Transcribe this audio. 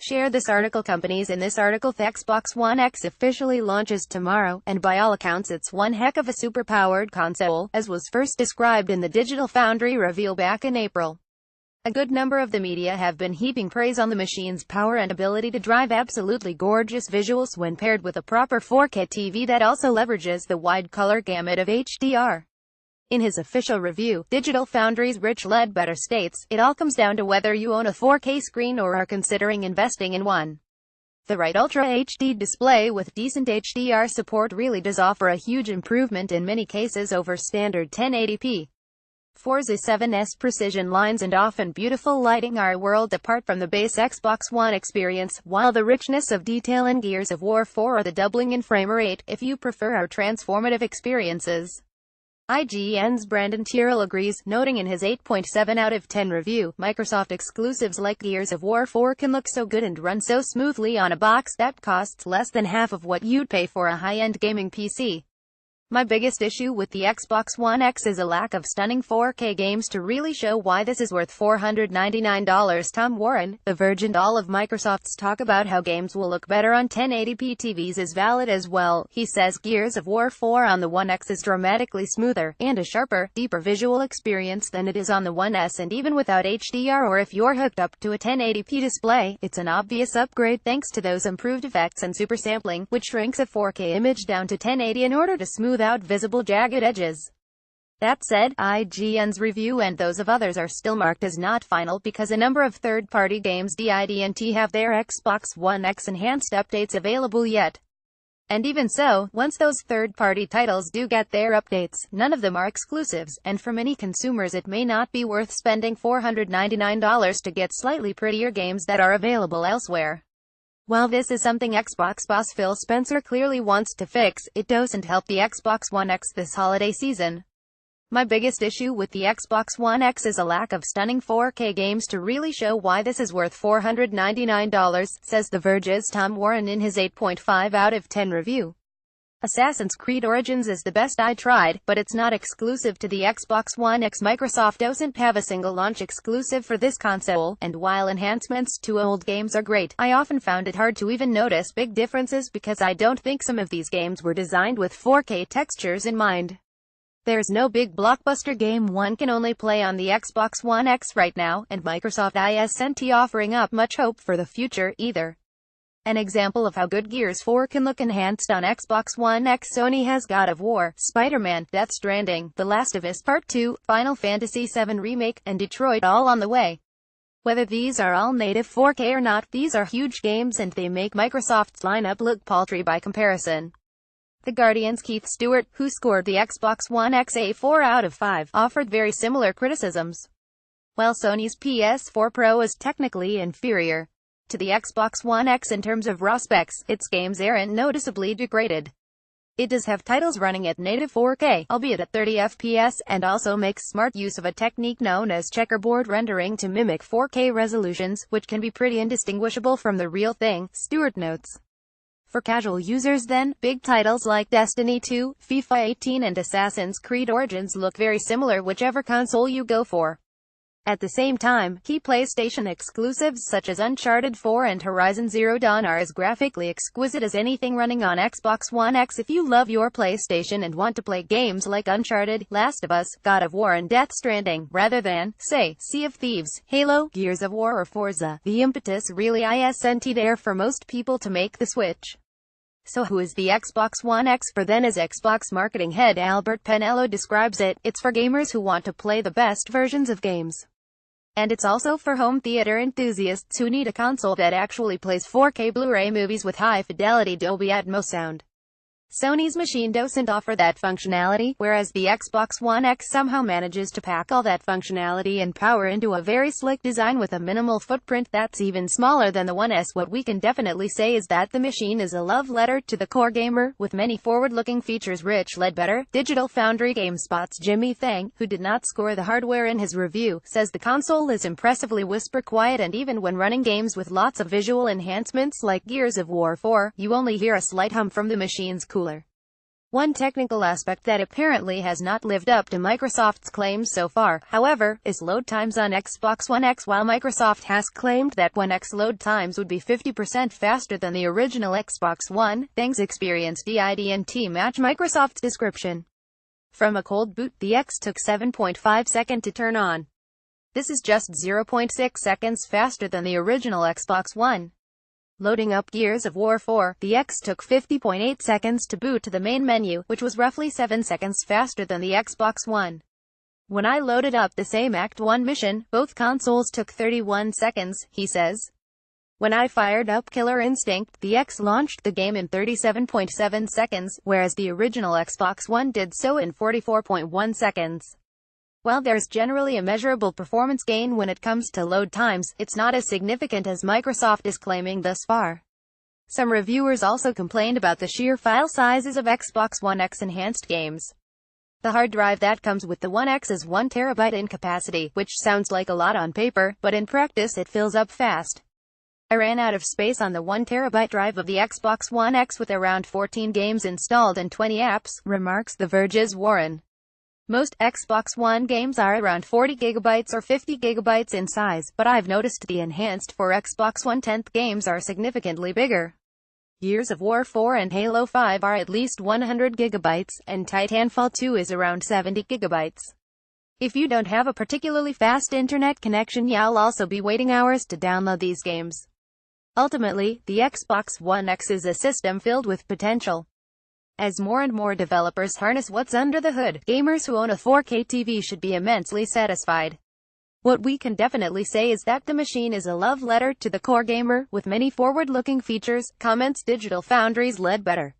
Share this article. Companies in this article. The Xbox One X officially launches tomorrow, and by all accounts it's one heck of a super-powered console, as was first described in the Digital Foundry reveal back in April. A good number of the media have been heaping praise on the machine's power and ability to drive absolutely gorgeous visuals when paired with a proper 4K TV that also leverages the wide color gamut of HDR. In his official review, Digital Foundry's Rich Ledbetter states, "It all comes down to whether you own a 4K screen or are considering investing in one. The right Ultra HD display with decent HDR support really does offer a huge improvement in many cases over standard 1080p. Forza 7's precision lines and often beautiful lighting are a world apart from the base Xbox One experience, while the richness of detail in Gears of War 4 or the doubling in frame rate, if you prefer our transformative experiences." IGN's Brandon Tyrrell agrees, noting in his 8.7 out of 10 review, Microsoft exclusives like Gears of War 4 can look so good and run so smoothly on a box that costs less than half of what you'd pay for a high-end gaming PC. "My biggest issue with the Xbox One X is a lack of stunning 4K games to really show why this is worth $499. Tom Warren, The Verge, and all of Microsoft's talk about how games will look better on 1080p TVs is valid as well. He says Gears of War 4 on the One X is dramatically smoother, and a sharper, deeper visual experience than it is on the One S, and even without HDR or if you're hooked up to a 1080p display, it's an obvious upgrade thanks to those improved effects and super sampling, which shrinks a 4K image down to 1080 in order to smooth out visible jagged edges." That said, IGN's review and those of others are still marked as not final because a number of third-party games didn't have their Xbox One X enhanced updates available yet. And even so, once those third-party titles do get their updates, none of them are exclusives, and for many consumers it may not be worth spending $499 to get slightly prettier games that are available elsewhere. While this is something Xbox boss Phil Spencer clearly wants to fix, it doesn't help the Xbox One X this holiday season. "My biggest issue with the Xbox One X is a lack of stunning 4K games to really show why this is worth $499, says The Verge's Tom Warren in his 8.5 out of 10 review. "Assassin's Creed Origins is the best I tried, but it's not exclusive to the Xbox One X. Microsoft doesn't have a single launch exclusive for this console, and while enhancements to old games are great, I often found it hard to even notice big differences because I don't think some of these games were designed with 4K textures in mind. There's no big blockbuster game one can only play on the Xbox One X right now, and Microsoft isn't offering up much hope for the future, either." An example of how good Gears 4 can look enhanced on Xbox One X: Sony has God of War, Spider-Man, Death Stranding, The Last of Us Part 2, Final Fantasy VII Remake, and Detroit all on the way. Whether these are all native 4K or not, these are huge games and they make Microsoft's lineup look paltry by comparison. The Guardian's Keith Stewart, who scored the Xbox One X a 4 out of 5, offered very similar criticisms. While Sony's PS4 Pro is technically inferior to the Xbox One X in terms of raw specs, its games aren't noticeably degraded. It does have titles running at native 4K, albeit at 30 FPS, and also makes smart use of a technique known as checkerboard rendering to mimic 4K resolutions, which can be pretty indistinguishable from the real thing, Stewart notes. For casual users then, big titles like Destiny 2, FIFA 18 and Assassin's Creed Origins look very similar whichever console you go for. At the same time, key PlayStation exclusives such as Uncharted 4 and Horizon Zero Dawn are as graphically exquisite as anything running on Xbox One X. If you love your PlayStation and want to play games like Uncharted, Last of Us, God of War and Death Stranding, rather than, say, Sea of Thieves, Halo, Gears of War or Forza, the impetus really isn't there for most people to make the switch. So who is the Xbox One X for then? As Xbox marketing head Albert Penello describes it, it's for gamers who want to play the best versions of games. And it's also for home theater enthusiasts who need a console that actually plays 4K Blu-ray movies with high-fidelity Dolby Atmos sound. Sony's machine doesn't offer that functionality, whereas the Xbox One X somehow manages to pack all that functionality and power into a very slick design with a minimal footprint that's even smaller than the One S. What we can definitely say is that the machine is a love letter to the core gamer, with many forward-looking features. Rich Ledbetter, Digital Foundry GameSpot's Jimmy Thang, who did not score the hardware in his review, says the console is impressively whisper-quiet, and even when running games with lots of visual enhancements like Gears of War 4, you only hear a slight hum from the machine's cooler. One technical aspect that apparently has not lived up to Microsoft's claims so far, however, is load times on Xbox One X. While Microsoft has claimed that One X load times would be 50% faster than the original Xbox One, things experienced didn't match Microsoft's description. From a cold boot, the X took 7.5 seconds to turn on. This is just 0.6 seconds faster than the original Xbox One. Loading up Gears of War 4, the X took 50.8 seconds to boot to the main menu, which was roughly 7 seconds faster than the Xbox One. When I loaded up the same Act 1 mission, both consoles took 31 seconds, he says. When I fired up Killer Instinct, the X launched the game in 37.7 seconds, whereas the original Xbox One did so in 44.1 seconds. While there's generally a measurable performance gain when it comes to load times, it's not as significant as Microsoft is claiming thus far. Some reviewers also complained about the sheer file sizes of Xbox One X enhanced games. The hard drive that comes with the One X is 1 terabyte in capacity, which sounds like a lot on paper, but in practice it fills up fast. I ran out of space on the 1 terabyte drive of the Xbox One X with around 14 games installed and 20 apps, remarks The Verge's Warren. Most Xbox One games are around 40 gigabytes or 50 gigabytes in size, but I've noticed the enhanced for Xbox One X games are significantly bigger. Gears of War 4 and Halo 5 are at least 100 gigabytes, and Titanfall 2 is around 70 gigabytes. If you don't have a particularly fast internet connection, you'll also be waiting hours to download these games. Ultimately, the Xbox One X is a system filled with potential. As more and more developers harness what's under the hood, gamers who own a 4K TV should be immensely satisfied. What we can definitely say is that the machine is a love letter to the core gamer, with many forward-looking features, comments Digital Foundry's Ledbetter.